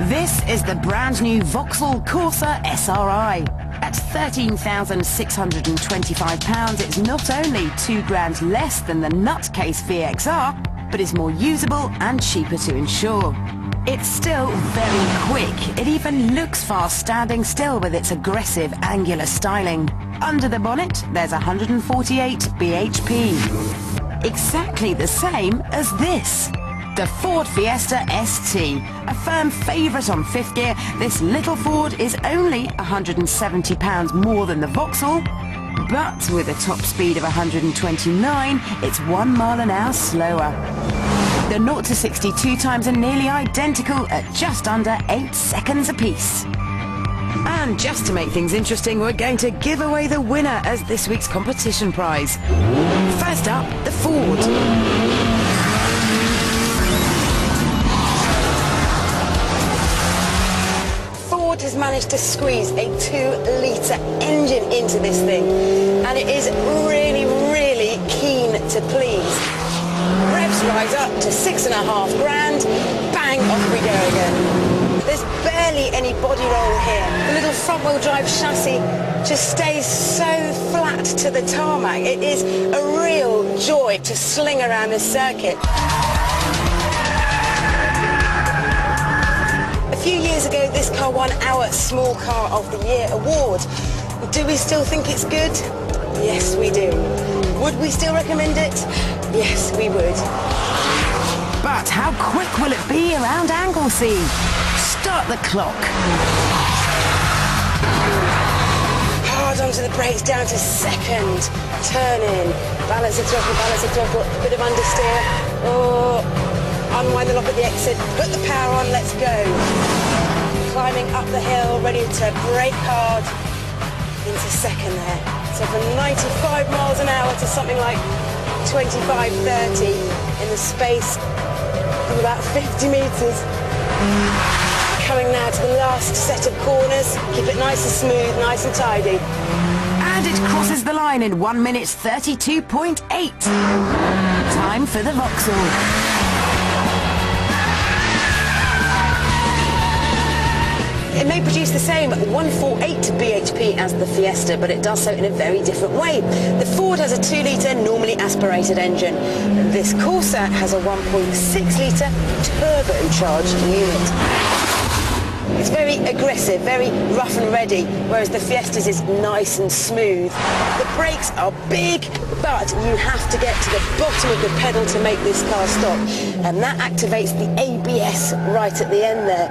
This is the brand new Vauxhall Corsa SRI. At £13,625, it's not only £2 less than the nutcase VXR, but is more usable and cheaper to insure. It's still very quick. It even looks fast standing still with its aggressive angular styling. Under the bonnet, there's 148 bhp. Exactly the same as this. The Ford Fiesta ST, a firm favourite on Fith Gear, this little Ford is only £170 more than the Vauxhall, but with a top speed of 129, it's 1 mile an hour slower. The 0 to 62 times are nearly identical at just under 8 seconds apiece. And just to make things interesting, we're going to give away the winner as this week's competition prize. First up, the Ford. Ford has managed to squeeze a 2-litre engine into this thing, and it is really, really keen to please. Revs rise up to 6.5 grand, bang, off we go again. There's barely any body roll here. The little front-wheel drive chassis just stays so flat to the tarmac. It is a real joy to sling around this circuit. A few years ago, this car won our Small Car of the Year award. Do we still think it's good? Yes, we do. Would we still recommend it? Yes, we would. But how quick will it be around Anglesey? Start the clock. Hard onto the brakes, down to second. Turn in. Balance the throttle, a bit of understeer. Oh, unwind the lock at the exit. Put the power on, let's go. Climbing up the hill, ready to brake hard into second there. So from 95 miles an hour to something like 25, 30 in the space of about 50 metres. Coming now to the last set of corners. Keep it nice and smooth, nice and tidy. And it crosses the line in 1 minute 32.8. Time for the Vauxhall. It may produce the same 148 bhp as the Fiesta, but it does so in a very different way. The Ford has a 2-litre normally aspirated engine. This Corsa has a 1.6-litre turbocharged unit. It's very aggressive, very rough and ready, whereas the Fiesta's is nice and smooth. The brakes are big, but you have to get to the bottom of the pedal to make this car stop, and that activates the ABS right at the end there.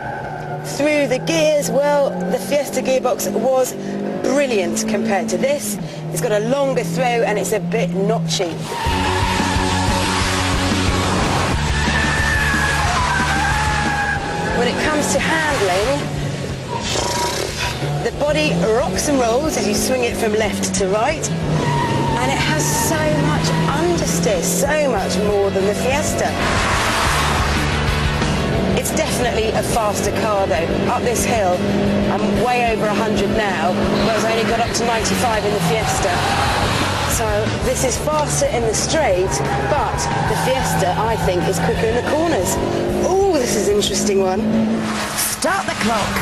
Through the gears, well, the Fiesta gearbox was brilliant compared to this. It's got a longer throw and it's a bit notchy. When it comes to handling, the body rocks and rolls as you swing it from left to right, and it has so much understeer, so much more than the Fiesta. It's definitely a faster car though. Up this hill, I'm way over 100 now, whereas I only got up to 95 in the Fiesta. So this is faster in the straight, but the Fiesta, I think, is quicker in the corners. Oh, this is an interesting one. Start the clock.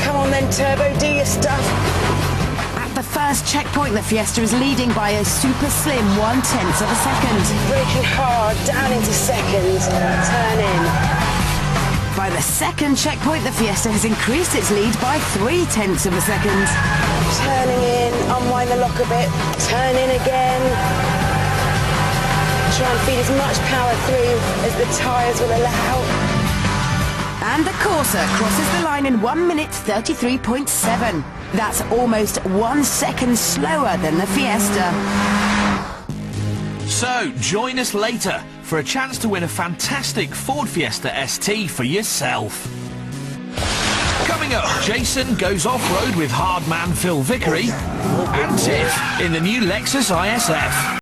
Come on then, Turbo, do your stuff. The first checkpoint, the Fiesta is leading by a super slim 1/10 of a second. Braking hard, down into second, turn in. By the second checkpoint, the Fiesta has increased its lead by 0.3 of a second. Turning in, unwind the lock a bit, turn in again. Try and feed as much power through as the tyres will allow. And the Corsa crosses the line in 1 minute 33.7. That's almost 1 second slower than the Fiesta. So, join us later for a chance to win a fantastic Ford Fiesta ST for yourself. Coming up, Jason goes off-road with hard man Phil Vickery and Tiff in the new Lexus ISF.